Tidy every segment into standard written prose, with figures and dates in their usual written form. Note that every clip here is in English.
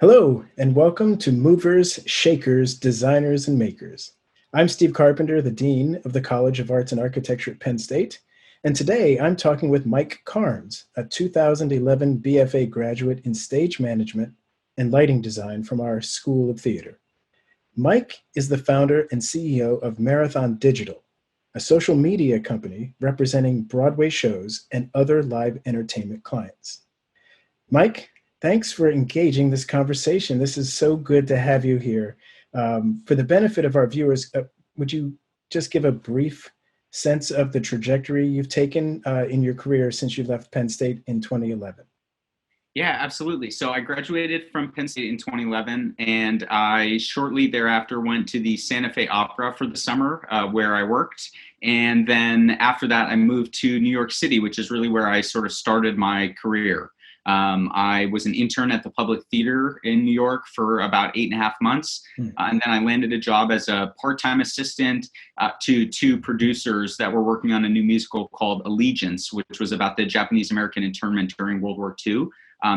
Hello, and welcome to Movers, Shakers, Designers, and Makers. I'm Steve Carpenter, the Dean of the College of Arts and Architecture at Penn State, and today I'm talking with Mike Karns, a 2011 BFA graduate in Stage Management and Lighting Design from our School of Theater. Mike is the founder and CEO of Marathon Digital, a social media company representing Broadway shows and other live entertainment clients. Mike, thanks for engaging this conversation. This is so good to have you here. For the benefit of our viewers, would you just give a brief sense of the trajectory you've taken in your career since you left Penn State in 2011? Yeah, absolutely. So I graduated from Penn State in 2011, and I shortly thereafter went to the Santa Fe Opera for the summer, where I worked. And then after that, I moved to New York City, which is really where I sort of started my career. I was an intern at the Public Theater in New York for about 8.5 months. And then I landed a job as a part-time assistant to two producers that were working on a new musical called Allegiance, which was about the Japanese-American internment during World War II,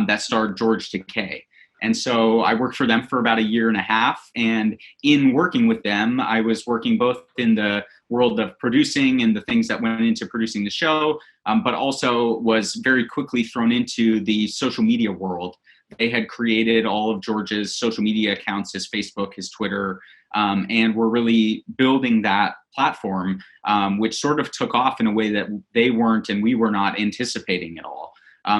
that starred George Takei. And so I worked for them for about 1.5 years. And in working with them, I was working both in the world of producing and the things that went into producing the show, but also was very quickly thrown into the social media world. They had created all of George's social media accounts, his Facebook, his Twitter, and were really building that platform, which sort of took off in a way that they weren't and we were not anticipating at all.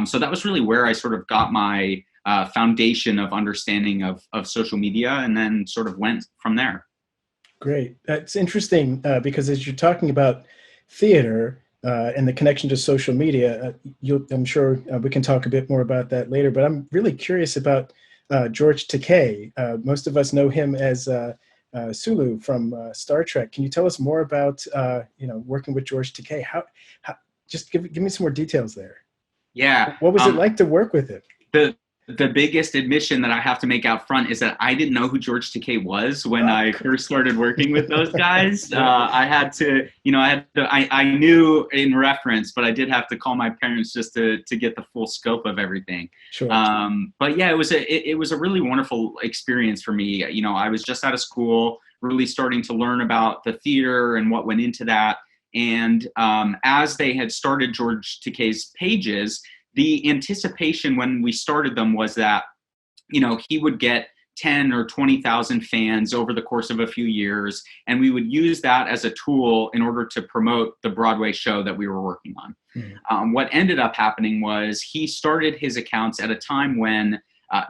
So that was really where I sort of got my foundation of understanding of social media, and then sort of went from there. Great. That's interesting because as you're talking about theater and the connection to social media, I'm sure we can talk a bit more about that later, but I'm really curious about George Takei. Most of us know him as Sulu from Star Trek. Can you tell us more about working with George Takei? How just give me some more details there. Yeah. What was it like to work with him? The biggest admission that I have to make out front is that I didn't know who George Takei was when I first started working with those guys. I knew in reference, but I did have to call my parents just to get the full scope of everything. Sure. But yeah, it was a really wonderful experience for me. You know, I was just out of school, really starting to learn about the theater and what went into that. And as they had started George Takei's pages, the anticipation when we started them was that, you know, he would get 10 or 20,000 fans over the course of a few years, and we would use that as a tool in order to promote the Broadway show that we were working on. Mm-hmm. What ended up happening was he started his accounts at a time when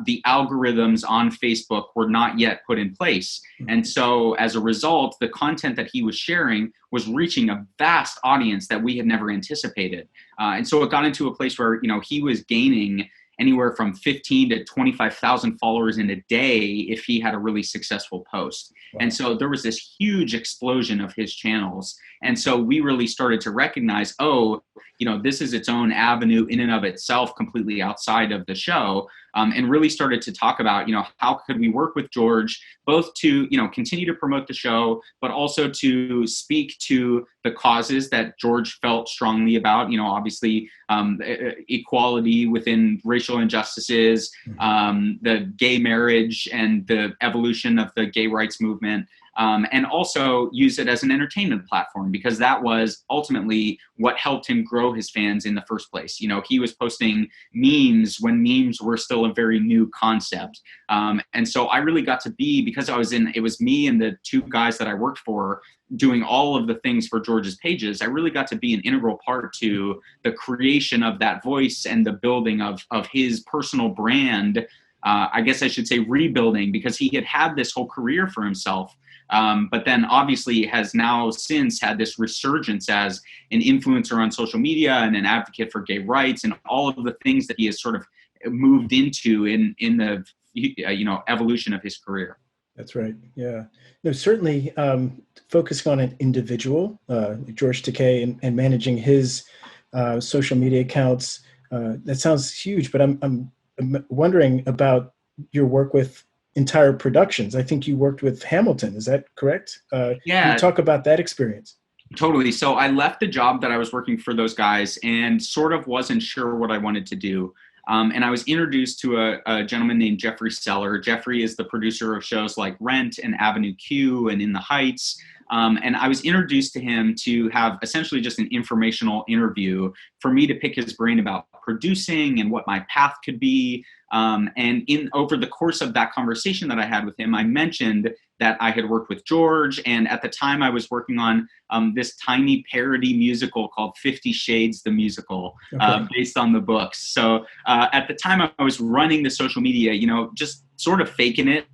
the algorithms on Facebook were not yet put in place. Mm-hmm. And so as a result, the content that he was sharing was reaching a vast audience that we had never anticipated. And so it got into a place where, you know, he was gaining anywhere from 15 to 25,000 followers in a day if he had a really successful post. Wow. And so there was this huge explosion of his channels. And so we really started to recognize, this is its own avenue in and of itself, completely outside of the show. And really started to talk about, how could we work with George, both to, continue to promote the show, but also to speak to the causes that George felt strongly about, obviously equality within racial injustices, the gay marriage and the evolution of the gay rights movement. And also use it as an entertainment platform, because that was ultimately what helped him grow his fans in the first place. He was posting memes when memes were still a very new concept. And so I really got to be, because it was me and the two guys that I worked for doing all of the things for George's pages. I really got to be an integral part to the creation of that voice and the building of his personal brand. I guess I should say rebuilding, because he had this whole career for himself. But then obviously has now since had this resurgence as an influencer on social media and an advocate for gay rights and all of the things that he has sort of moved into in the evolution of his career. That's right. Yeah. No, certainly focusing on an individual, George Takei, and managing his social media accounts. That sounds huge, but I'm wondering about your work with entire productions. I think you worked with Hamilton. Is that correct? Yeah. Can you talk about that experience? Totally. So I left the job that I was working for those guys and sort of wasn't sure what I wanted to do. And I was introduced to a gentleman named Jeffrey Seller. Jeffrey is the producer of shows like Rent and Avenue Q and In the Heights. And I was introduced to him to have essentially just an informational interview for me to pick his brain about producing and what my path could be. And over the course of that conversation that I had with him, I mentioned that I had worked with George, and at the time I was working on this tiny parody musical called 50 Shades the Musical, based on the books. So at the time I was running the social media, just sort of faking it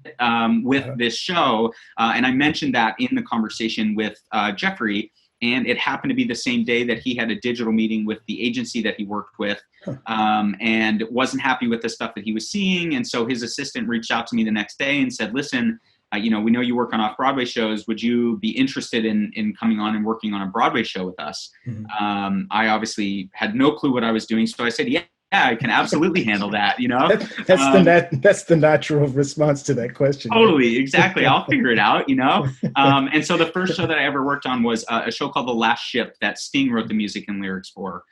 with this show. And I mentioned that in the conversation with Jeffrey. And it happened to be the same day that he had a digital meeting with the agency that he worked with, and wasn't happy with the stuff that he was seeing. And so his assistant reached out to me the next day and said, listen, we know you work on off-Broadway shows. Would you be interested in coming on and working on a Broadway show with us? Mm-hmm. I obviously had no clue what I was doing. So I said, yeah, I can absolutely handle that, That's the natural response to that question. Totally, right? Exactly. I'll figure it out, And so the first show that I ever worked on was a show called The Last Ship that Sting wrote the music and lyrics for,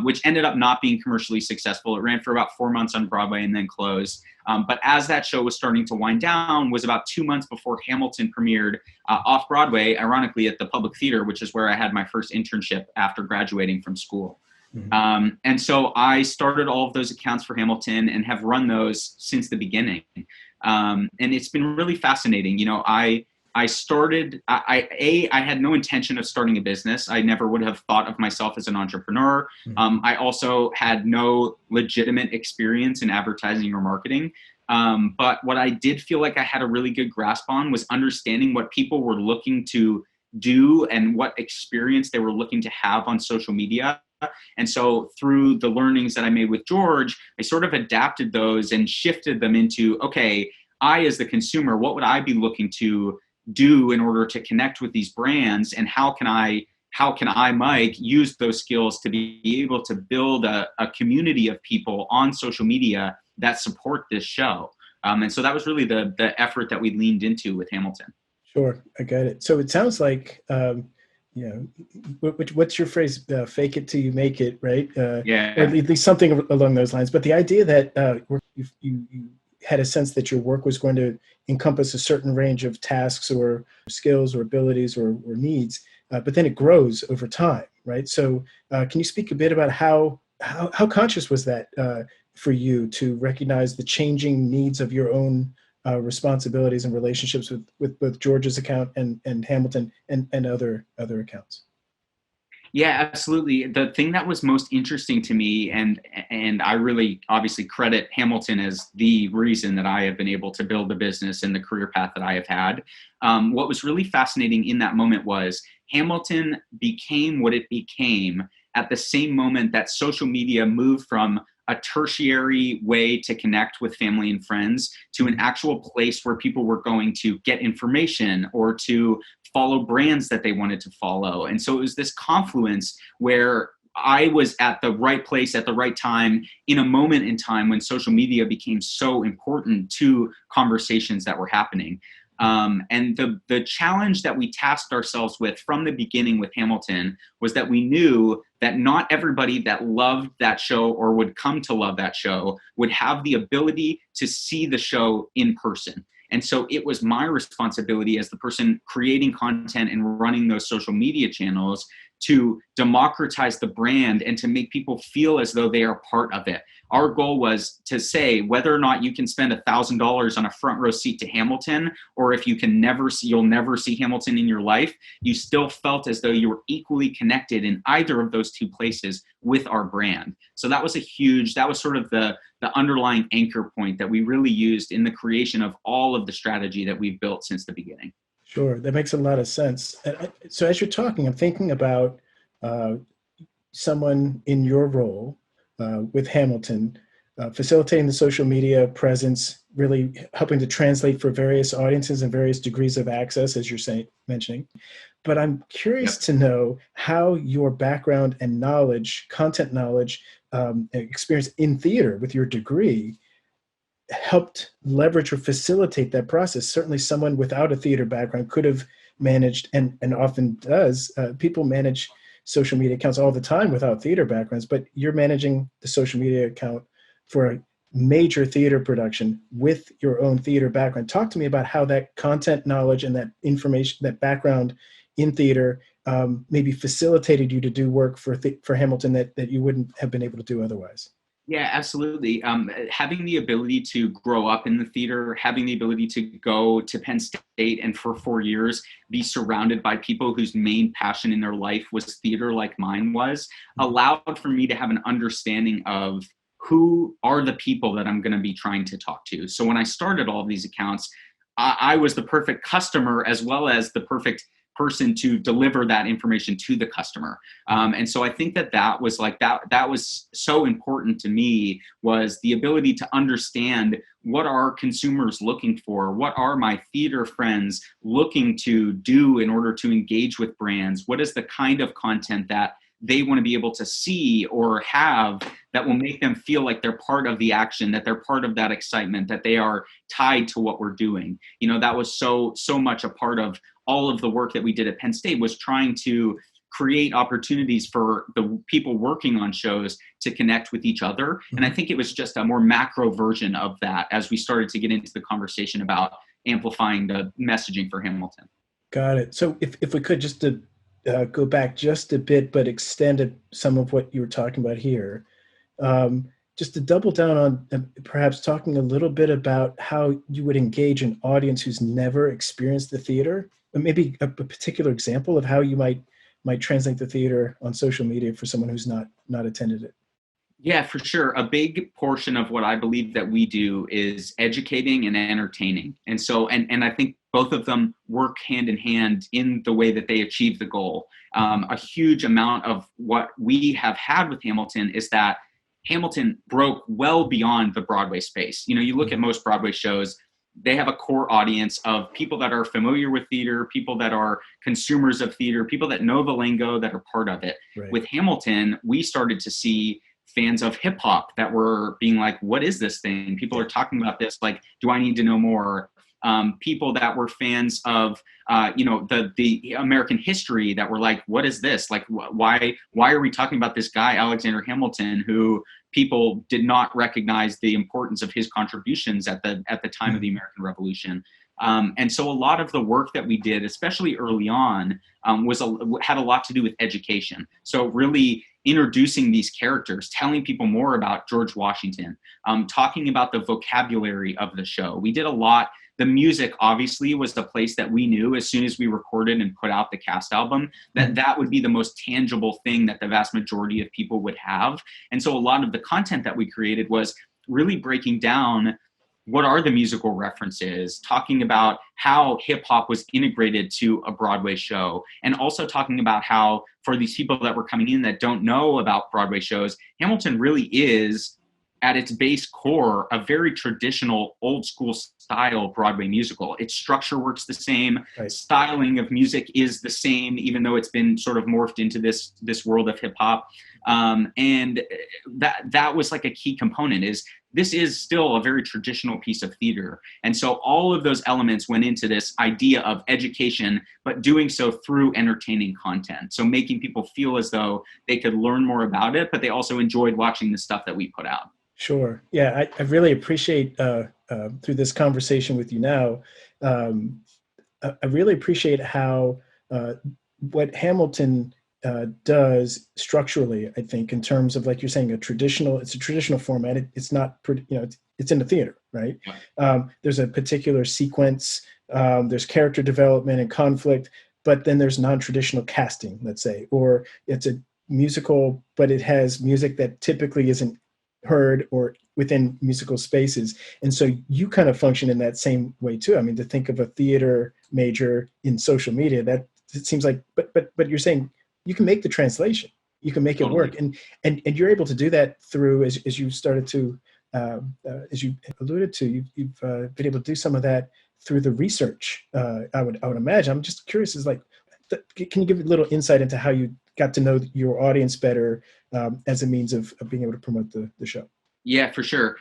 which ended up not being commercially successful. It ran for about 4 months on Broadway and then closed. But as that show was starting to wind down, was about 2 months before Hamilton premiered off Broadway, ironically at the Public Theater, which is where I had my first internship after graduating from school. Mm-hmm. And so I started all of those accounts for Hamilton and have run those since the beginning. And it's been really fascinating. I had no intention of starting a business. I never would have thought of myself as an entrepreneur. Mm-hmm. I also had no legitimate experience in advertising or marketing. But what I did feel like I had a really good grasp on was understanding what people were looking to do and what experience they were looking to have on social media. And so through the learnings that I made with George, I sort of adapted those and shifted them into, okay, I as the consumer, what would I be looking to do in order to connect with these brands? And how can I, Mike, use those skills to be able to build a community of people on social media that support this show? And so that was really the effort that we leaned into with Hamilton. Sure, I got it. So it sounds like, what's your phrase? Fake it till you make it, right? Yeah. Or at least something along those lines. But the idea that you had a sense that your work was going to encompass a certain range of tasks or skills or abilities or needs, but then it grows over time, right? So can you speak a bit about how conscious was that for you to recognize the changing needs of your own responsibilities and relationships with both George's account and Hamilton and other accounts? Yeah, absolutely. The thing that was most interesting to me, and I really obviously credit Hamilton as the reason that I have been able to build the business and the career path that I have had. What was really fascinating in that moment was Hamilton became what it became at the same moment that social media moved from a tertiary way to connect with family and friends to an actual place where people were going to get information or to follow brands that they wanted to follow. And so it was this confluence where I was at the right place at the right time in a moment in time when social media became so important to conversations that were happening. And the challenge that we tasked ourselves with from the beginning with Hamilton was that we knew that not everybody that loved that show or would come to love that show would have the ability to see the show in person. And so it was my responsibility as the person creating content and running those social media channels to democratize the brand and to make people feel as though they are part of it. Our goal was to say whether or not you can spend $1,000 on a front row seat to Hamilton, or if you'll never see Hamilton in your life, you still felt as though you were equally connected in either of those two places with our brand. So that was sort of the underlying anchor point that we really used in the creation of all of the strategy that we've built since the beginning. Sure, that makes a lot of sense. So as you're talking, I'm thinking about someone in your role with Hamilton, facilitating the social media presence, really helping to translate for various audiences and various degrees of access, as you're mentioning. But I'm curious to know how your background and knowledge, content knowledge, experience in theater with your degree helped leverage or facilitate that process. Certainly someone without a theater background could have managed, and often does, people manage social media accounts all the time without theater backgrounds, but you're managing the social media account for a major theater production with your own theater background. Talk to me about how that content knowledge and that information, that background in theater, maybe facilitated you to do work for Hamilton that you wouldn't have been able to do otherwise. Yeah, absolutely. Having the ability to grow up in the theater, having the ability to go to Penn State and for 4 years be surrounded by people whose main passion in their life was theater like mine was, allowed for me to have an understanding of who are the people that I'm going to be trying to talk to. So when I started all of these accounts, I was the perfect customer as well as the perfect person to deliver that information to the customer. And so I think that was like that was so important to me, was the ability to understand what are consumers looking for? What are my theater friends looking to do in order to engage with brands? What is the kind of content that they want to be able to see or have that will make them feel like they're part of the action, that they're part of that excitement, that they are tied to what we're doing? You know, that was so much a part of all of the work that we did at Penn State, was trying to create opportunities for the people working on shows to connect with each other. And I think it was just a more macro version of that as we started to get into the conversation about amplifying the messaging for Hamilton. Got it. So if we could just to go back just a bit, but extended some of what you were talking about here, just to double down on perhaps talking a little bit about how you would engage an audience who's never experienced the theater, or maybe a particular example of how you might translate the theater on social media for someone who's not attended it. Yeah, for sure. A big portion of what I believe that we do is educating and entertaining. And so, and I think both of them work hand in hand in the way that they achieve the goal. A huge amount of what we have had with Hamilton is that Hamilton broke well beyond the Broadway space. You know, you look at most Broadway shows, they have a core audience of people that are familiar with theater, people that are consumers of theater, people that know the lingo, that are part of it. Right. With Hamilton, we started to see fans of hip hop that were being like, what is this thing? People are talking about this. Like, do I need to know more? People that were fans of, the American history that were like, what is this? Like, why are we talking about this guy, Alexander Hamilton, who people did not recognize the importance of his contributions at the time of the American Revolution? And so a lot of the work that we did, especially early on, had a lot to do with education. So really introducing these characters, telling people more about George Washington, talking about the vocabulary of the show. We did a lot. The music obviously was the place that we knew as soon as we recorded and put out the cast album, that would be the most tangible thing that the vast majority of people would have. And so a lot of the content that we created was really breaking down what are the musical references, talking about how hip hop was integrated to a Broadway show, and also talking about how for these people that were coming in that don't know about Broadway shows, Hamilton really is at its base core a very traditional old school style Broadway musical. Its structure works the same, right. Styling of music is the same, even though it's been sort of morphed into this world of hip hop. And that was like a key component, is this is still a very traditional piece of theater. And so all of those elements went into this idea of education, but doing so through entertaining content. So making people feel as though they could learn more about it, but they also enjoyed watching the stuff that we put out. Sure. Yeah, I really appreciate through this conversation with you now, I really appreciate how what Hamilton does structurally, I think, in terms of, like you're saying, it's a traditional format. It's not, it's in the theater, right? Yeah. There's a particular sequence, there's character development and conflict, but then there's non-traditional casting, let's say, or it's a musical, but it has music that typically isn't heard or within musical spaces. And so you kind of function in that same way too. I mean, to think of a theater major in social media, that it seems like, but you're saying you can make the translation, you can make it work. And you're able to do that through, as you started to, as you alluded to, you've been able to do some of that through the research. I would imagine. I'm just curious, can you give a little insight into how you got to know your audience better as a means of being able to promote the show? Yeah, for sure.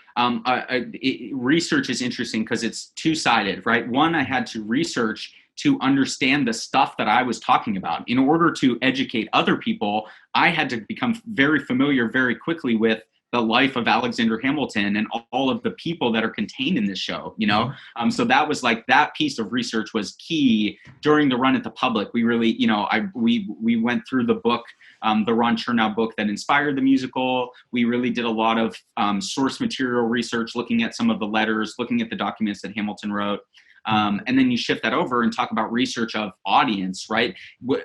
Research is interesting because it's two-sided, right? One, I had to research to understand the stuff that I was talking about. In order to educate other people, I had to become very familiar very quickly with the life of Alexander Hamilton and all of the people that are contained in this show, you know? So that was like, that piece of research was key during the run at the Public. We really, you know, we went through the book, the Ron Chernow book that inspired the musical. We really did a lot of source material research, looking at some of the letters, looking at the documents that Hamilton wrote. And then you shift that over and talk about research of audience, right?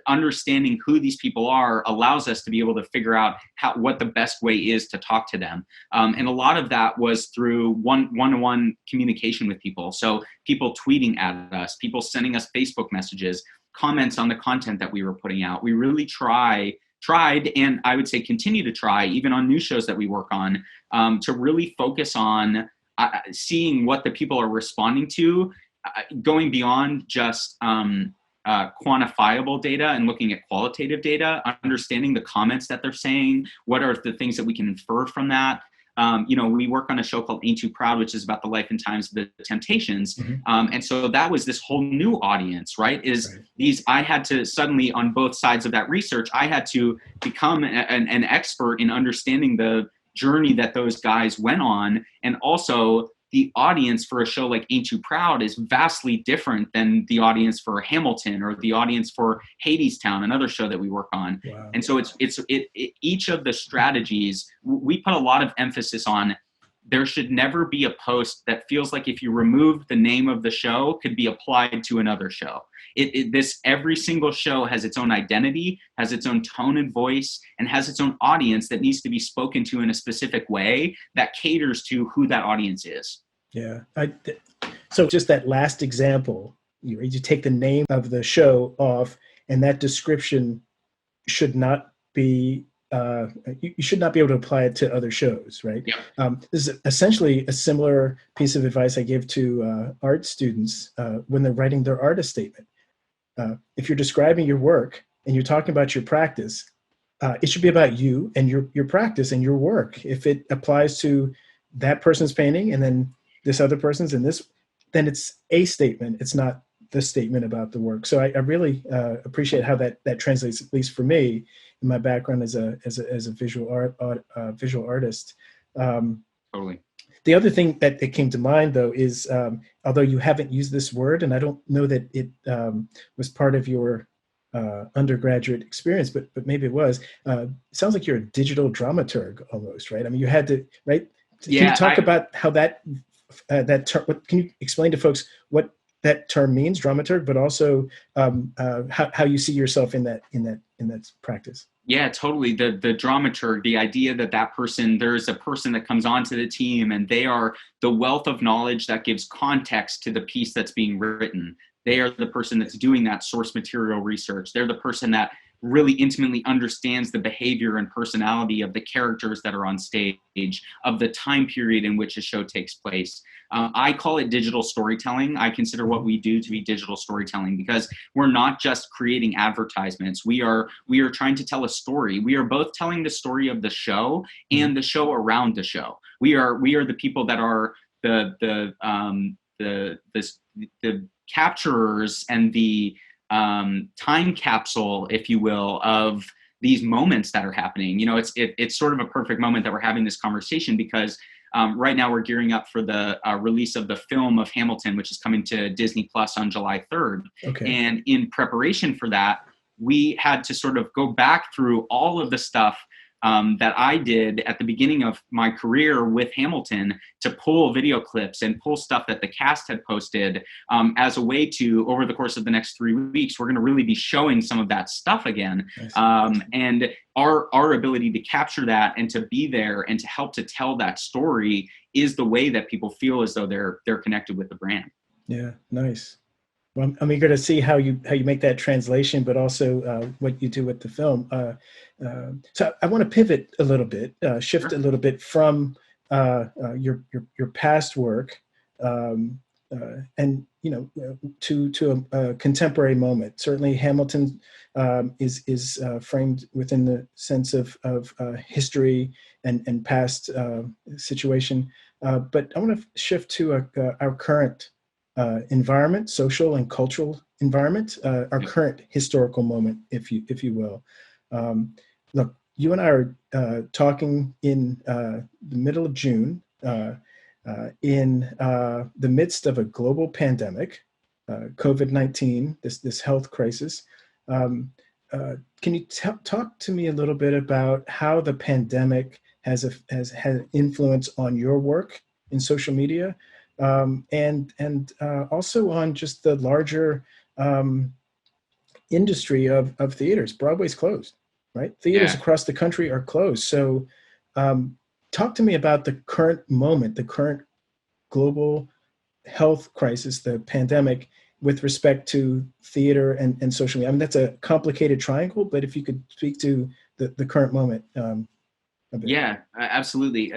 Understanding who these people are allows us to be able to figure out what the best way is to talk to them. And a lot of that was through one-to-one communication with people. So people tweeting at us, people sending us Facebook messages, comments on the content that we were putting out. We really tried, and I would say continue to try, even on new shows that we work on, to really focus on seeing what the people are responding to, going beyond just quantifiable data and looking at qualitative data, understanding the comments that they're saying, what are the things that we can infer from that. You know, we work on a show called Ain't Too Proud, which is about the life and times of the Temptations. And so that was this whole new audience, right? I had to suddenly, on both sides of that research, I had to become an expert in understanding the journey that those guys went on. And also, the audience for a show like Ain't Too Proud is vastly different than the audience for Hamilton or the audience for Hadestown, another show that we work on. Wow. And so it's each of the strategies, we put a lot of emphasis on. There should never be a post that feels like if you remove the name of the show could be applied to another show. Every single show has its own identity, has its own tone and voice, and has its own audience that needs to be spoken to in a specific way that caters to who that audience is. Yeah. So just that last example, you take the name of the show off, and that description should not be, you should not be able to apply it to other shows, right? Yeah. This is essentially a similar piece of advice I give to art students when they're writing their artist statement. If you're describing your work and you're talking about your practice, it should be about you and your practice and your work. If it applies to that person's painting and then this other person's and this, then it's a statement. It's not the statement about the work. So I really appreciate how that translates, at least for me, in my background as a visual artist. Totally. The other thing that came to mind, though, is although you haven't used this word, and I don't know that it was part of your undergraduate experience, but maybe it was. It sounds like you're a digital dramaturg almost, right? I mean, you had to, right? Yeah, can you talk about how that term? Can you explain to folks what that term means, dramaturg, but also how you see yourself in that practice? Yeah, totally. The dramaturg, the idea that person, there's a person that comes onto the team and they are the wealth of knowledge that gives context to the piece that's being written. They are the person that's doing that source material research. They're the person that really intimately understands the behavior and personality of the characters that are on stage, of the time period in which a show takes place. I call it digital storytelling. I consider what we do to be digital storytelling because we're not just creating advertisements. We are trying to tell a story. We are both telling the story of the show and the show around the show. We are the people that are the capturers and the time capsule, if you will, of these moments that are happening. You know, it's sort of a perfect moment that we're having this conversation because right now we're gearing up for the release of the film of Hamilton, which is coming to Disney Plus on July 3rd. Okay. And in preparation for that, we had to sort of go back through all of the stuff that I did at the beginning of my career with Hamilton to pull video clips and pull stuff that the cast had posted as a way to, over the course of the next 3 weeks, we're going to really be showing some of that stuff again. And our ability to capture that and to be there and to help to tell that story is the way that people feel as though they're connected with the brand. Yeah, nice. Well, I'm eager to see how you make that translation, but also what you do with the film. So I want to pivot a little bit, shift Sure. a little bit from your past work, and to a contemporary moment. Certainly, Hamilton is framed within the sense of history and past situation. But I want to shift to our current environment, social and cultural environment, our current historical moment, if you will. Look, you and I talking in the middle of June in the midst of a global pandemic, COVID-19, this health crisis. Can you talk to me a little bit about how the pandemic has had influence on your work in social media, and also on just the larger industry of theaters? Broadway's closed, right? Theaters across the country are closed. So talk to me about the current moment, the current global health crisis, the pandemic, with respect to theater and social media. I mean, that's a complicated triangle, but if you could speak to the current moment a bit. Yeah, absolutely.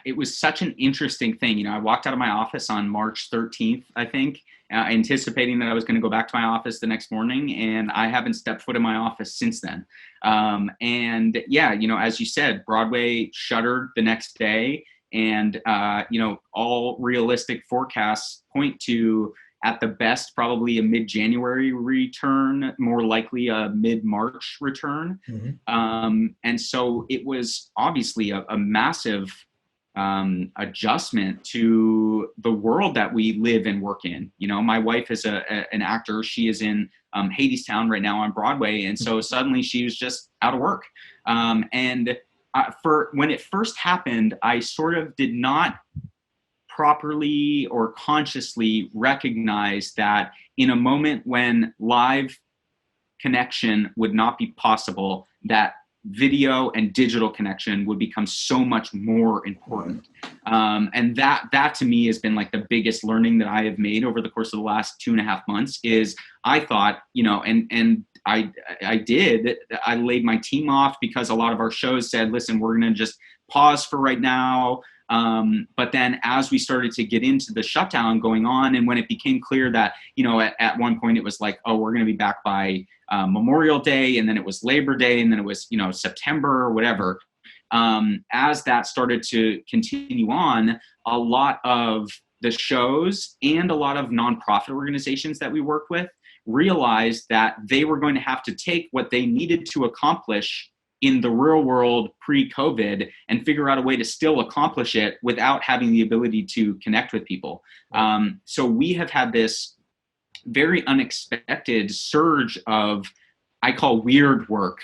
It was such an interesting thing. You know, I walked out of my office on March 13th, I think, anticipating that I was going to go back to my office the next morning, and I haven't stepped foot in my office since then. And yeah, you know, as you said, Broadway shuttered the next day, and you know, all realistic forecasts point to, at the best, probably a mid-January return, more likely a mid-March return. Mm-hmm. And so it was obviously a massive adjustment to the world that we live and work in. You know, my wife is an actor. She is in Hadestown right now on Broadway. And so suddenly she was just out of work. For when it first happened, I sort of did not properly or consciously recognize that in a moment when live connection would not be possible, that video and digital connection would become so much more important. And that to me has been like the biggest learning that I have made over the course of the last 2.5 months. Is I thought, you know, and I laid my team off because a lot of our shows said, listen, we're going to just pause for right now. But then as we started to get into the shutdown going on, and when it became clear that, you know, at one point it was like, oh, we're going to be back by Memorial Day, and then it was Labor Day, and then it was, you know, September or whatever. As that started to continue on, a lot of the shows and a lot of nonprofit organizations that we work with realized that they were going to have to take what they needed to accomplish in the real world pre-COVID and figure out a way to still accomplish it without having the ability to connect with people. So we have had this very unexpected surge of, I call weird work,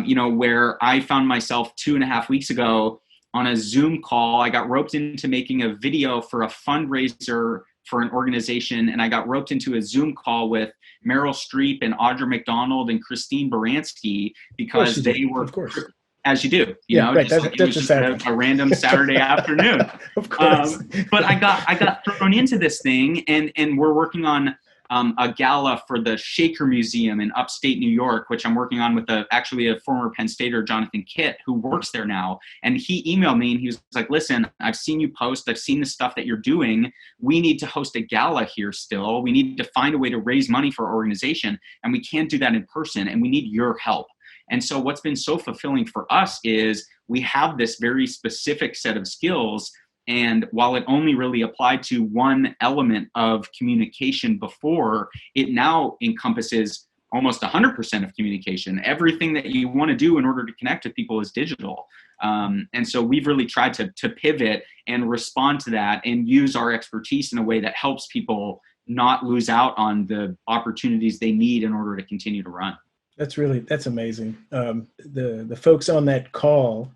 you know, where I found myself 2.5 weeks ago on a Zoom call. I got roped into making a video for a fundraiser for an organization, and I got roped into a Zoom call with Meryl Streep and Audra McDonald and Christine Baranski because they were, of course, as you do, you know, right. Just a random Saturday afternoon. Of course. But I got thrown into this thing, and we're working on a gala for the Shaker Museum in upstate New York, which I'm working on with actually a former Penn Stater, Jonathan Kitt, who works there now. And he emailed me and he was like, listen, I've seen you post, I've seen the stuff that you're doing. We need to host a gala here still. We need to find a way to raise money for our organization, and we can't do that in person, and we need your help. And so what's been so fulfilling for us is we have this very specific set of skills. And while it only really applied to one element of communication before, it now encompasses almost 100% of communication. Everything that you want to do in order to connect with people is digital. And so we've really tried to pivot and respond to that and use our expertise in a way that helps people not lose out on the opportunities they need in order to continue to run. That's amazing. The folks on that call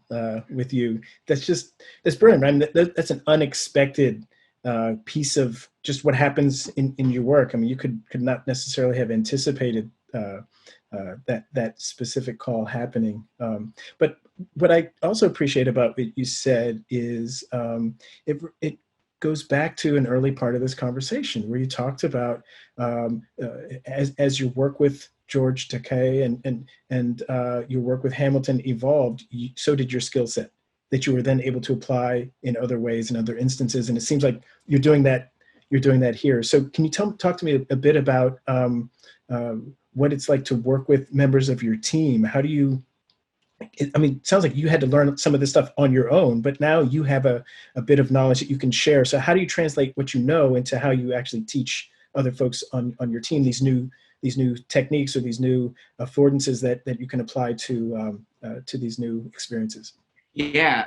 with you, that's brilliant. I mean, that's an unexpected piece of just what happens in your work. I mean, you could not necessarily have anticipated that specific call happening. But what I also appreciate about what you said is it goes back to an early part of this conversation where you talked about as you work with George Takei and your work with Hamilton evolved, so did your skill set that you were then able to apply in other ways in other instances. And it seems like you're doing that here. So can you talk to me a bit about what it's like to work with members of your team? How do you, I mean, it sounds like you had to learn some of this stuff on your own, but now you have a bit of knowledge that you can share. So how do you translate what you know into how you actually teach other folks on your team, these new new techniques or these new affordances that you can apply to these new experiences? Yeah,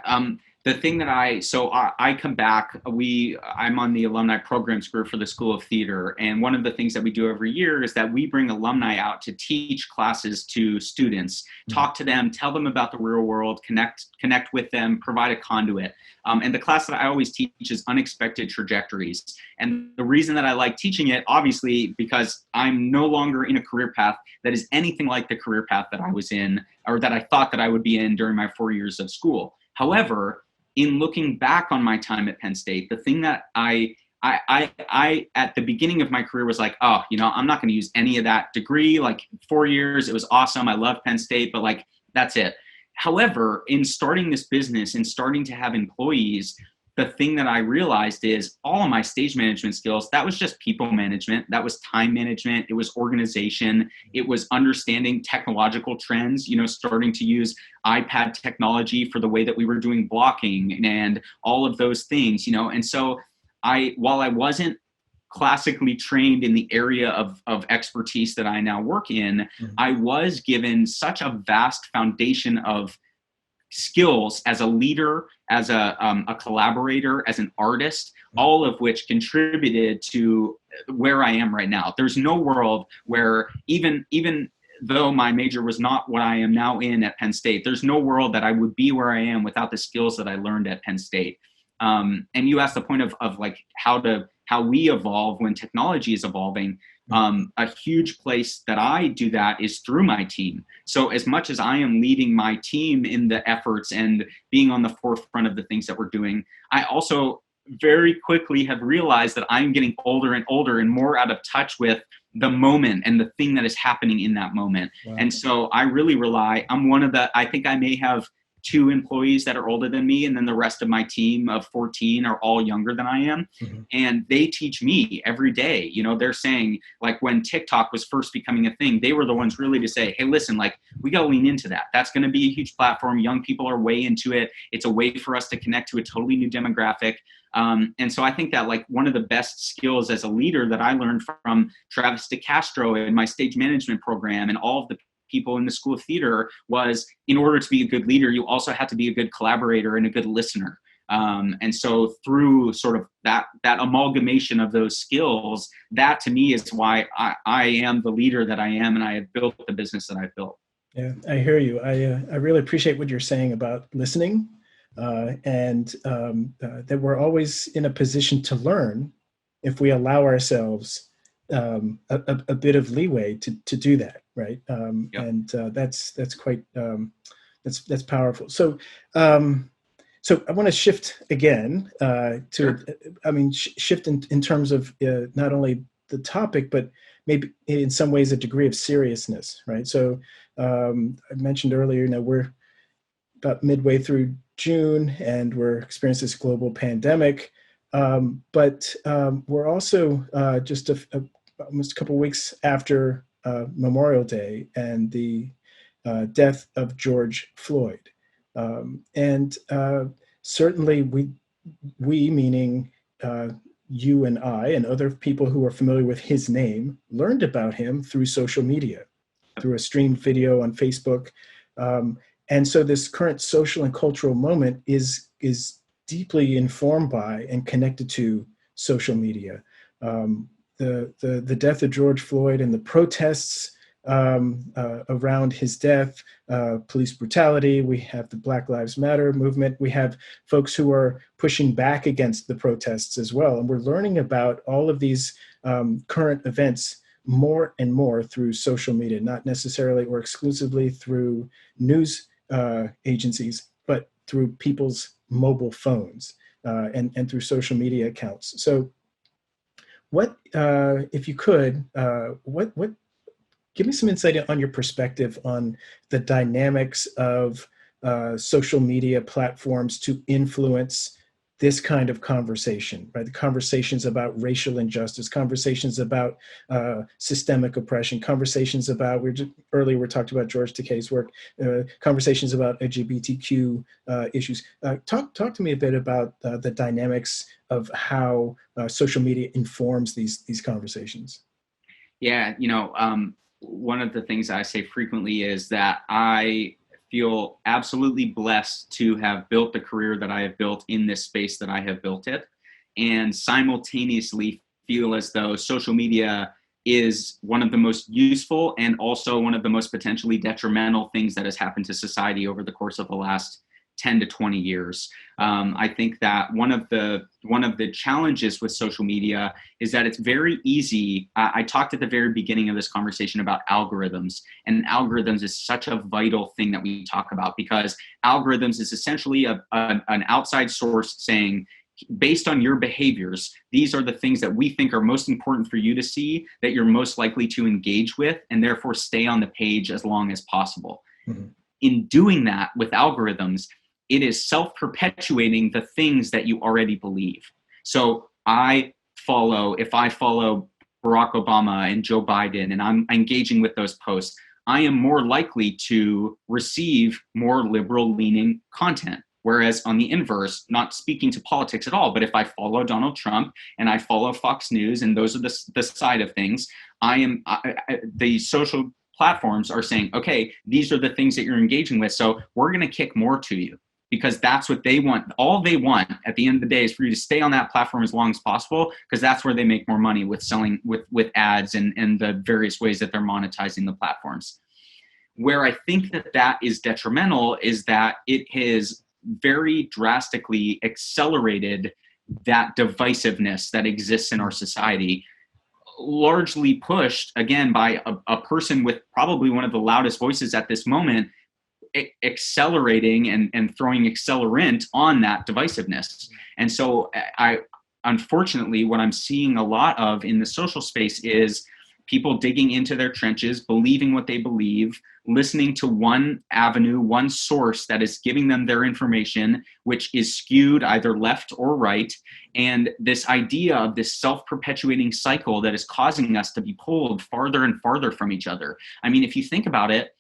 the thing that I come back, I'm on the alumni programs group for the School of Theater. And one of the things that we do every year is that we bring alumni out to teach classes to students, talk to them, tell them about the real world, connect with them, provide a conduit. And the class that I always teach is Unexpected Trajectories. And the reason that I like teaching it, obviously, because I'm no longer in a career path that is anything like the career path that I was in, or that I thought that I would be in during my 4 years of school. However, in looking back on my time at Penn State, the thing that I at the beginning of my career was like, oh, I'm not going to use any of that degree. Like 4 years, it was awesome. I love Penn State, but like, that's it. However, in starting this business and starting to have employees, the thing that I realized is all of my stage management skills, that was just people management. That was time management. It was organization. It was understanding technological trends, starting to use iPad technology for the way that we were doing blocking and all of those things, And so while I wasn't classically trained in the area of expertise that I now work in, I was given such a vast foundation of skills as a leader, as a collaborator, as an artist, all of which contributed to where I am right now. There's no world where even though my major was not what I am now in at Penn State, there's no world that I would be where I am without the skills that I learned at Penn State. And you asked the point of like how we evolve when technology is evolving. A huge place that I do that is through my team. So as much as I am leading my team in the efforts and being on the forefront of the things that we're doing, I also very quickly have realized that I'm getting older and older and more out of touch with the moment and the thing that is happening in that moment. Wow. And so I really I think I may have 2 employees that are older than me, and then the rest of my team of 14 are all younger than I am. And they teach me every day. They're saying, like, when TikTok was first becoming a thing, they were the ones really to say, hey, listen, like, we got to lean into that. That's going to be a huge platform. Young people are way into it. It's a way for us to connect to a totally new demographic. And so I think that, like, one of the best skills as a leader that I learned from Travis DeCastro in my stage management program and all of the people in the School of Theater was, in order to be a good leader, you also have to be a good collaborator and a good listener. And so through sort of that amalgamation of those skills, that to me is why I am the leader that I am, and I have built the business that I've built. Yeah, I hear you. I really appreciate what you're saying about listening, and that we're always in a position to learn if we allow ourselves a bit of leeway to do that, right? Yep. And that's quite that's powerful. So so I want to shift again to shift in terms of not only the topic, but maybe in some ways a degree of seriousness, right? So I mentioned earlier, we're about midway through June, and we're experiencing this global pandemic. But we're also just almost a couple of weeks after Memorial Day and the death of George Floyd. And certainly we meaning you and I and other people who are familiar with his name, learned about him through social media, through a streamed video on Facebook. And so this current social and cultural moment is deeply informed by and connected to social media. The death of George Floyd and the protests around his death, police brutality. We have the Black Lives Matter movement. We have folks who are pushing back against the protests as well. And we're learning about all of these current events more and more through social media, not necessarily or exclusively through news agencies, but through people's mobile phones and through social media accounts. So what, if you could, give me some insight on your perspective on the dynamics of social media platforms to influence this kind of conversation, right? The conversations about racial injustice, conversations about systemic oppression, conversations about, earlier we talked about George Takei's work, conversations about LGBTQ issues. Talk to me a bit about the dynamics of how social media informs these conversations. Yeah, one of the things I say frequently is that I feel absolutely blessed to have built the career that I have built in this space that I have built it, and simultaneously feel as though social media is one of the most useful and also one of the most potentially detrimental things that has happened to society over the course of the last 10 to 20 years. I think that one of the challenges with social media is that it's very easy. I talked at the very beginning of this conversation about algorithms, and algorithms is such a vital thing that we talk about, because algorithms is essentially an outside source saying, based on your behaviors, these are the things that we think are most important for you to see, that you're most likely to engage with, and therefore stay on the page as long as possible. Mm-hmm. In doing that with algorithms, it is self-perpetuating the things that you already believe. So if I follow Barack Obama and Joe Biden, and I'm engaging with those posts, I am more likely to receive more liberal-leaning content. Whereas on the inverse, not speaking to politics at all, but if I follow Donald Trump and I follow Fox News, and those are the side of things, the social platforms are saying, okay, these are the things that you're engaging with, so we're going to kick more to you, because that's what they want. All they want at the end of the day is for you to stay on that platform as long as possible, because that's where they make more money with selling with ads and the various ways that they're monetizing the platforms. Where I think that is detrimental is that it has very drastically accelerated that divisiveness that exists in our society, largely pushed, again, by a person with probably one of the loudest voices at this moment, accelerating and throwing accelerant on that divisiveness. And so unfortunately, what I'm seeing a lot of in the social space is people digging into their trenches, believing what they believe, listening to one avenue, one source that is giving them their information, which is skewed either left or right. And this idea of this self-perpetuating cycle that is causing us to be pulled farther and farther from each other. I mean, if you think about it,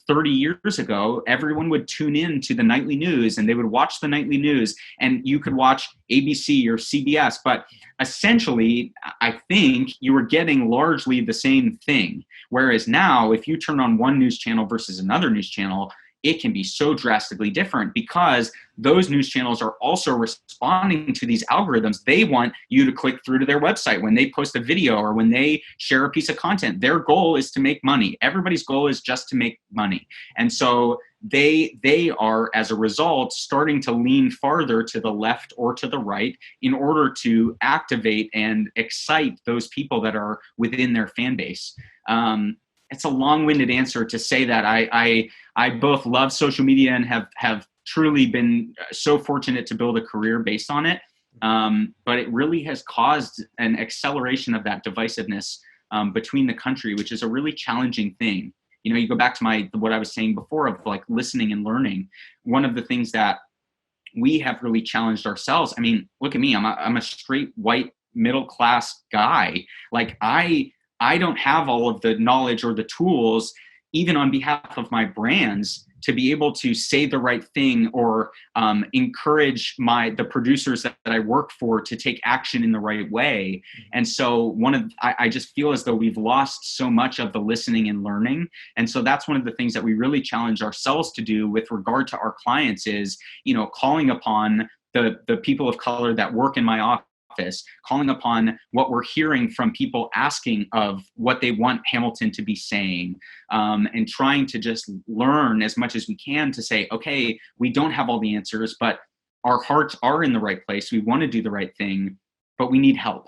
30 years ago, everyone would tune in to the nightly news and they would watch the nightly news, and you could watch ABC or CBS, but essentially, I think you were getting largely the same thing. Whereas now, if you turn on one news channel versus another news channel, it can be so drastically different, because those news channels are also responding to these algorithms. They want you to click through to their website when they post a video or when they share a piece of content. Their goal is to make money. Everybody's goal is just to make money. And so they are, as a result, starting to lean farther to the left or to the right in order to activate and excite those people that are within their fan base. It's a long-winded answer to say that I both love social media and have truly been so fortunate to build a career based on it. But it really has caused an acceleration of that divisiveness between the country, which is a really challenging thing. You go back to what I was saying before of like listening and learning. One of the things that we have really challenged ourselves. I mean, look at me. I'm a straight white middle class guy. Like I don't have all of the knowledge or the tools, even on behalf of my brands, to be able to say the right thing or encourage the producers that I work for to take action in the right way. And so I just feel as though we've lost so much of the listening and learning. And so that's one of the things that we really challenge ourselves to do with regard to our clients is, calling upon the people of color that work in my office, calling upon what we're hearing from people asking of what they want Hamilton to be saying, and trying to just learn as much as we can to say, okay, we don't have all the answers, but our hearts are in the right place. We want to do the right thing, but we need help.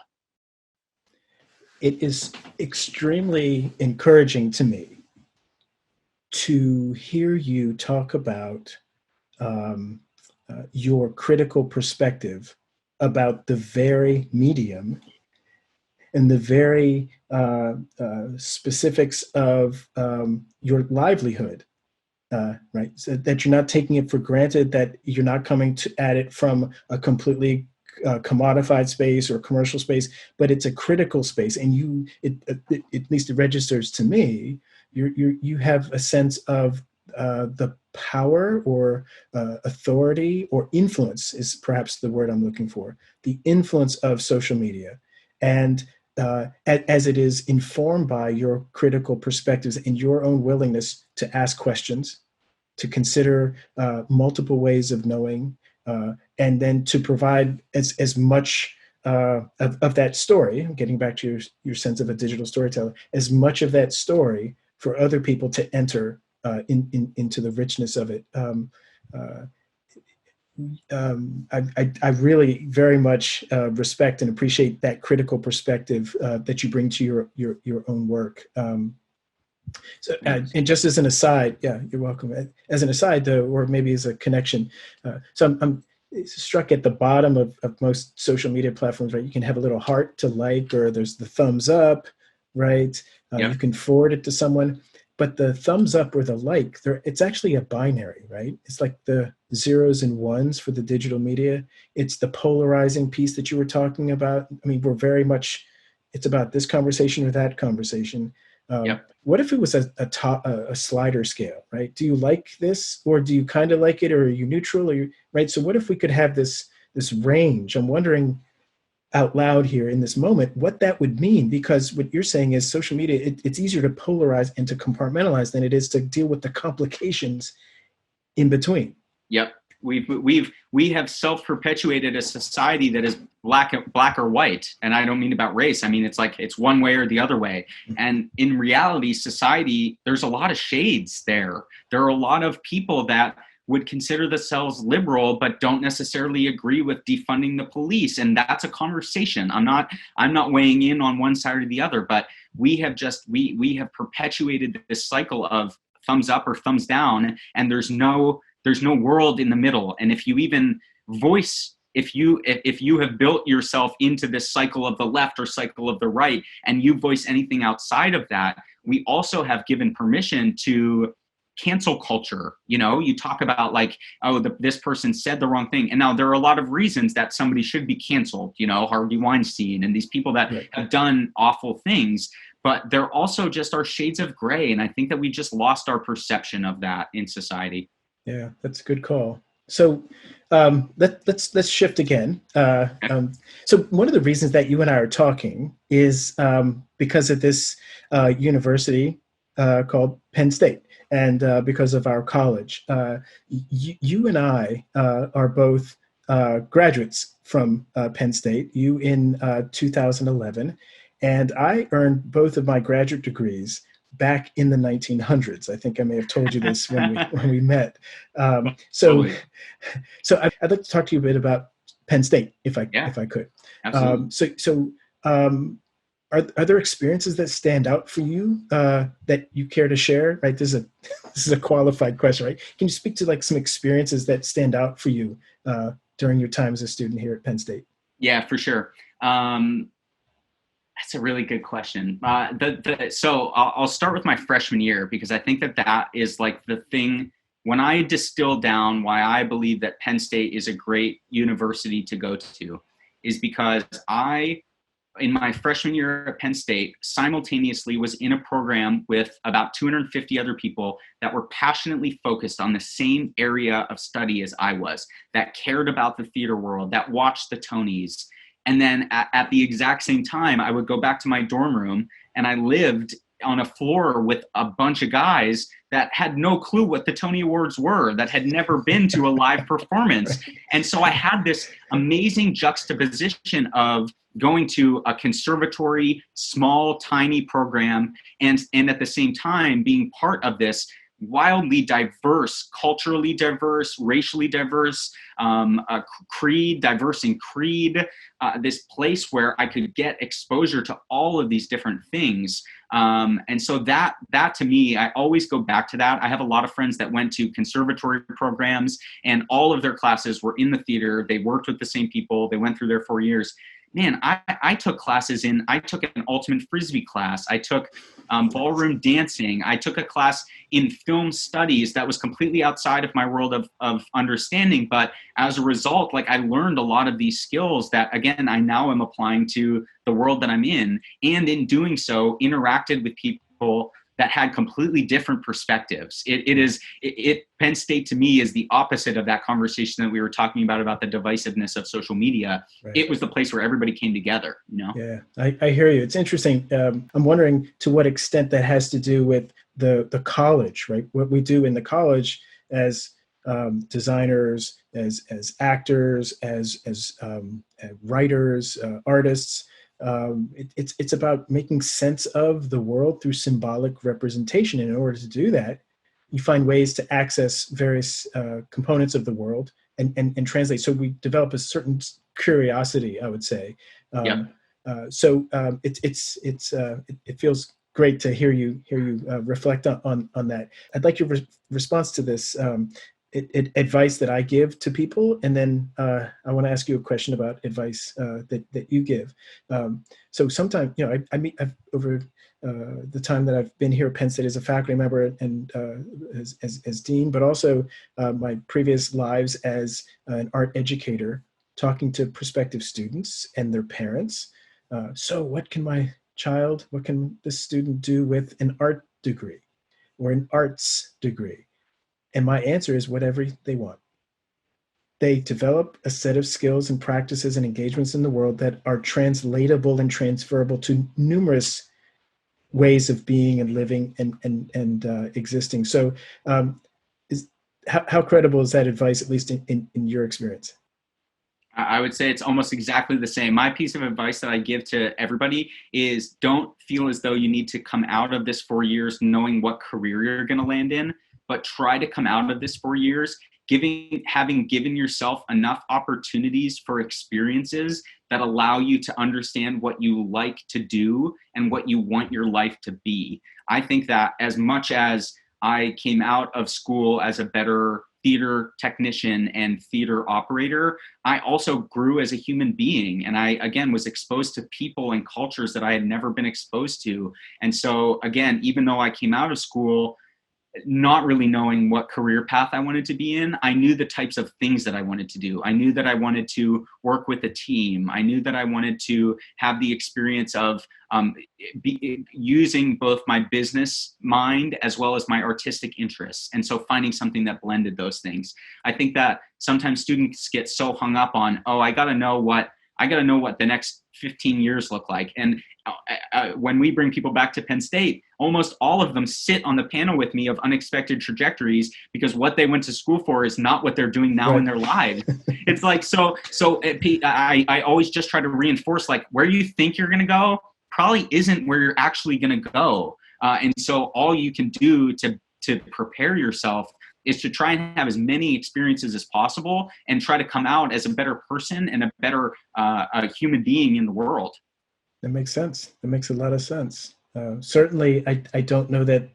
It is extremely encouraging to me to hear you talk about your critical perspective about the very medium and the very specifics of your livelihood, right? So that you're not taking it for granted, that you're not coming at it from a completely commodified space or commercial space, but it's a critical space. And at least it registers to me, you have a sense of the power or authority or influence is perhaps the word I'm looking for, the influence of social media. And as it is informed by your critical perspectives and your own willingness to ask questions, to consider multiple ways of knowing, and then to provide as much of that story, getting back to your sense of a digital storyteller, as much of that story for other people to enter into the richness of it. I really very much respect and appreciate that critical perspective that you bring to your own work. And just as an aside, yeah, you're welcome. As an aside, though, or maybe as a connection, so I'm struck at the bottom of most social media platforms, right? You can have a little heart to like, or there's the thumbs up, right? You can forward it to someone, but the thumbs up or the like, it's actually a binary, right? It's like the zeros and ones for the digital media. It's the polarizing piece that you were talking about. I mean, we're very much, it's about this conversation or that conversation. What if it was a slider scale, right? Do you like this, or do you kind of like it, or are you neutral, right? So what if we could have this range? I'm wondering out loud here in this moment what that would mean, because what you're saying is social media, it's easier to polarize and to compartmentalize than it is to deal with the complications in between. Yep. We have self-perpetuated a society that is black or white. And I don't mean about race. I mean, it's like, it's one way or the other way. And in reality, society, there's a lot of shades there. There are a lot of people that would consider themselves liberal, but don't necessarily agree with defunding the police. And that's a conversation. I'm not weighing in on one side or the other, but we have perpetuated this cycle of thumbs up or thumbs down. And there's no world in the middle. And if you even voice, if you have built yourself into this cycle of the left or cycle of the right, and you voice anything outside of that, we also have given permission to cancel culture. You know, you talk about like, oh, this person said the wrong thing. And now there are a lot of reasons that somebody should be canceled, you know, Harvey Weinstein and these people that have done awful things, but they're also just our shades of gray. And I think that we just lost our perception of that in society. Yeah, that's a good call. So let's shift again. So one of the reasons that you and I are talking is because of this university called Penn State, and because of our college. You and I are both graduates from Penn State, you in 2011, and I earned both of my graduate degrees back in the 1900s. I think I may have told you this when we met. So I'd like to talk to you a bit about Penn State, if I could. Absolutely. Are there experiences that stand out for you that you care to share? Right, this is a qualified question, right? Can you speak to like some experiences that stand out for you during your time as a student here at Penn State? Yeah, for sure. That's a really good question. So I'll start with my freshman year, because I think that is like the thing when I distill down why I believe that Penn State is a great university to go to, is because I, in my freshman year at Penn State, simultaneously was in a program with about 250 other people that were passionately focused on the same area of study as I was, that cared about the theater world, that watched the Tonys. And then at the exact same time, I would go back to my dorm room, and I lived on a floor with a bunch of guys that had no clue what the Tony Awards were, that had never been to a live performance. And so I had this amazing juxtaposition of going to a conservatory, small, tiny program, and at the same time being part of this wildly diverse, culturally diverse, racially diverse, diverse in creed, this place where I could get exposure to all of these different things. And so that to me, I always go back to that. I have a lot of friends that went to conservatory programs, and all of their classes were in the theater. They worked with the same people. They went through their 4 years. Man, I took classes I took an ultimate frisbee class. I took ballroom dancing. I took a class in film studies that was completely outside of my world of understanding. But as a result, like, I learned a lot of these skills that, again, I now am applying to the world that I'm in. And in doing so, interacted with people that had completely different perspectives. Penn State to me is the opposite of that conversation that we were talking about the divisiveness of social media. Right. It was the place where everybody came together, you know? Yeah, I hear you. It's interesting. I'm wondering to what extent that has to do with the college, right? What we do in the college as designers, as actors, as writers, artists. It's about making sense of the world through symbolic representation. And in order to do that, you find ways to access various components of the world and translate. So we develop a certain curiosity, I would say. It feels great to hear you reflect on that. I'd like your response to this. Advice that I give to people, and then I want to ask you a question about advice that you give. So sometimes, I've over the time that I've been here at Penn State as a faculty member and as dean, but also my previous lives as an art educator, talking to prospective students and their parents. So what can this student do with an art degree or an arts degree? And my answer is whatever they want. They develop a set of skills and practices and engagements in the world that are translatable and transferable to numerous ways of being and living and existing. So how credible is that advice, at least in your experience? I would say it's almost exactly the same. My piece of advice that I give to everybody is don't feel as though you need to come out of this 4 years knowing what career you're going to land in, but try to come out of this 4 years having given yourself enough opportunities for experiences that allow you to understand what you like to do and what you want your life to be. I think that as much as I came out of school as a better theater technician and theater operator, I also grew as a human being. And I, again, was exposed to people and cultures that I had never been exposed to. And so, again, even though I came out of school not really knowing what career path I wanted to be in, I knew the types of things that I wanted to do. I knew that I wanted to work with a team. I knew that I wanted to have the experience of using both my business mind as well as my artistic interests. And so finding something that blended those things. I think that sometimes students get so hung up on, I got to know what the next 15 years look like. And when we bring people back to Penn State, almost all of them sit on the panel with me of unexpected trajectories, because what they went to school for is not what they're doing now in their lives. It's like, I always just try to reinforce, like, where you think you're going to go probably isn't where you're actually going to go. And so all you can do to prepare yourself is to try and have as many experiences as possible and try to come out as a better person and a better human being in the world. That makes sense. That makes a lot of sense. Certainly, I don't know that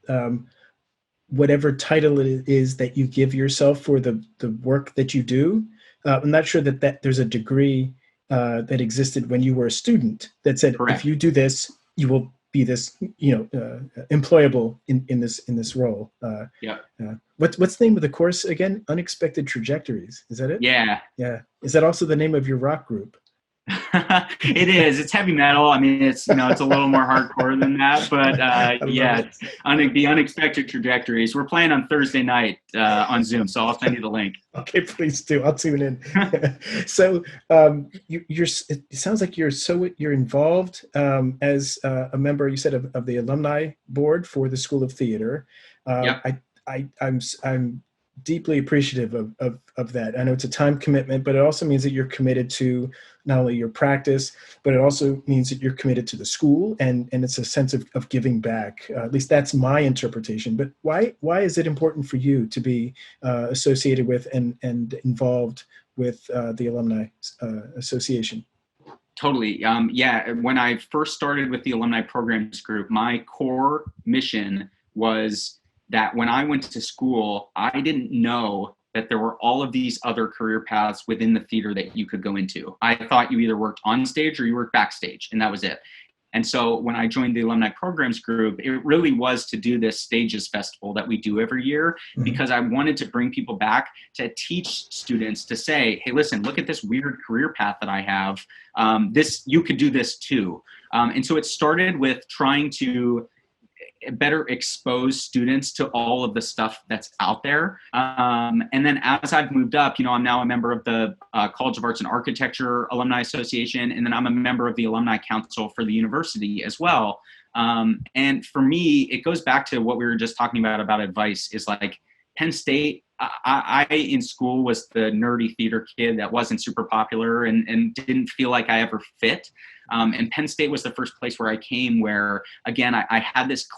whatever title it is that you give yourself for the work that you do, I'm not sure that there's a degree that existed when you were a student that said, correct, if you do this, you will be this, employable in this role. What's the name of the course again? Unexpected Trajectories. Is that it? Yeah. Yeah. Is that also the name of your rock group? It is. It's heavy metal. I mean, it's a little more hardcore than that, but it's the Unexpected Trajectories. We're playing on Thursday night on Zoom, so I'll send you the link. Okay, please do. I'll tune in. So it sounds like you're involved as a member, you said, of the alumni board for the School of Theater. I'm deeply appreciative of that. I know it's a time commitment, but it also means that you're committed to not only your practice, but it also means that you're committed to the school, and it's a sense of giving back. At least that's my interpretation. But why is it important for you to be associated with and involved with the Alumni Association? Totally. When I first started with the Alumni Programs Group, my core mission was that when I went to school, I didn't know that there were all of these other career paths within the theater that you could go into. I thought you either worked on stage or you worked backstage, and that was it. And so when I joined the Alumni Programs Group, it really was to do this Stages Festival that we do every year, because I wanted to bring people back to teach students to say, hey, listen, look at this weird career path that I have. You could do this too. And so it started with trying to better expose students to all of the stuff that's out there. And then as I've moved up, I'm now a member of the College of Arts and Architecture Alumni Association, and then I'm a member of the Alumni Council for the university as well. And for me, it goes back to what we were just talking about advice, is like Penn State. I in school was the nerdy theater kid that wasn't super popular and didn't feel like I ever fit. And Penn State was the first place where I came where, again, I had this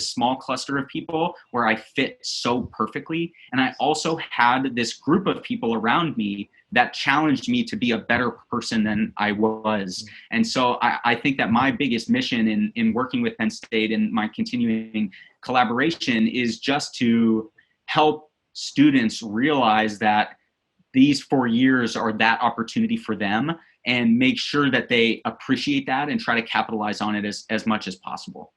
small cluster of people where I fit so perfectly. And I also had this group of people around me that challenged me to be a better person than I was. And so I think that my biggest mission in working with Penn State and my continuing collaboration is just to help students realize that these 4 years are that opportunity for them, and make sure that they appreciate that and try to capitalize on it as much as possible.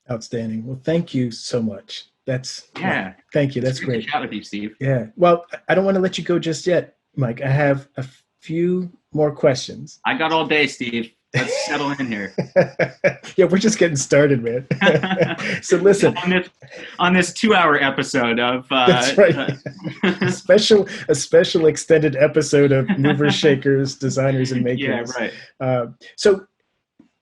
Outstanding. Well, thank you so much. Yeah. Thank you. That's great. To chat with you, Steve. Yeah. Well, I don't want to let you go just yet, Mike. I have a few more questions. I got all day, Steve. Let's settle in here. Yeah, we're just getting started, man. So listen, on this 2-hour episode of that's right. A special extended episode of Movers, Shakers, Designers, and Makers. Yeah, right. So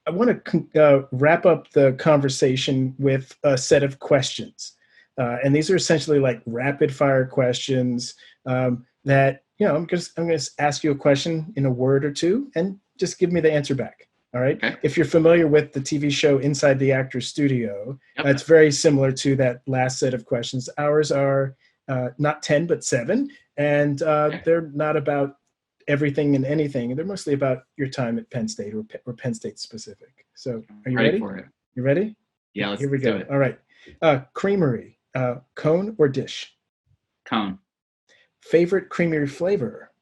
I want to wrap up the conversation with a set of questions, and these are essentially like rapid fire questions that I'm going to ask you a question in a word or two, and just give me the answer back. All right. Okay. If you're familiar with the TV show Inside the Actor's Studio, it's very similar to that last set of questions. Ours are not 10, but 7. And they're not about everything and anything. They're mostly about your time at Penn State or Penn State specific. So are you ready? For it. You ready? Yeah, here we go. It. All right. Creamery, cone or dish? Cone. Favorite creamery flavor?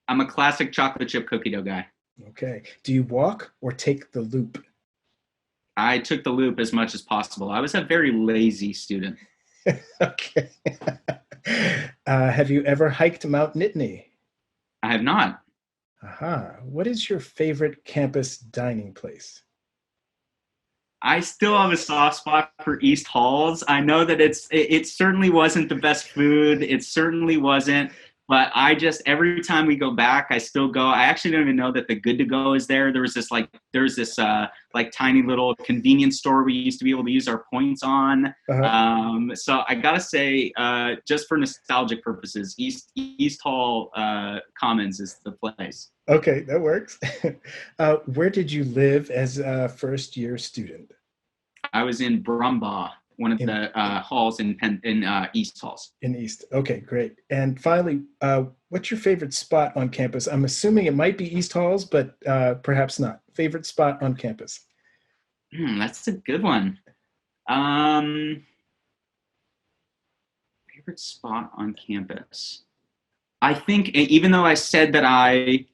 I'm a classic chocolate chip cookie dough guy. Okay. Do you walk or take the loop? I took the loop as much as possible. I was a very lazy student. Okay. Have you ever hiked Mount Nittany? I have not. Aha. What is your favorite campus dining place? I still have a soft spot for East Halls. I know that it certainly wasn't the best food. It certainly wasn't. But every time we go back, I still go. I actually don't even know that the Good to Go is there. There's this tiny little convenience store we used to be able to use our points on. Uh-huh. So I gotta say, just for nostalgic purposes, East Hall Commons is the place. Okay, that works. Where did you live as a first-year student? I was in Brumbaugh, one of the halls in East Halls. In East. Okay, great. And finally, what's your favorite spot on campus? I'm assuming it might be East Halls, but perhaps not. Favorite spot on campus? That's a good one. Favorite spot on campus? I think, even though I said that I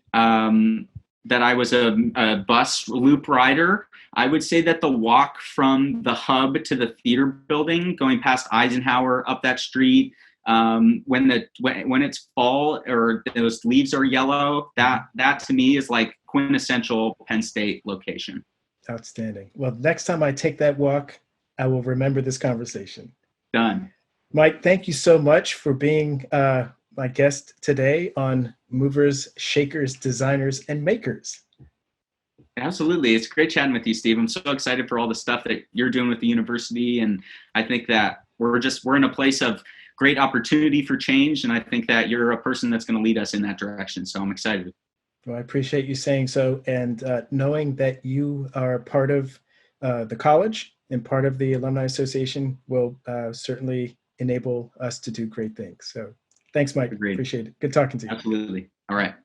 was a bus loop rider, I would say that the walk from the hub to the theater building, going past Eisenhower up that street, when it's fall or those leaves are yellow, that to me is like quintessential Penn State location. Outstanding. Well, next time I take that walk, I will remember this conversation. Done. Mike, thank you so much for being my guest today on Movers, Shakers, Designers, and Makers. Absolutely. It's great chatting with you, Steve. I'm so excited for all the stuff that you're doing with the university. And I think that we're in a place of great opportunity for change. And I think that you're a person that's going to lead us in that direction. So I'm excited. Well, I appreciate you saying so. And knowing that you are part of the college and part of the Alumni Association will certainly enable us to do great things. So thanks, Mike. Agreed. Appreciate it. Good talking to you. Absolutely. All right.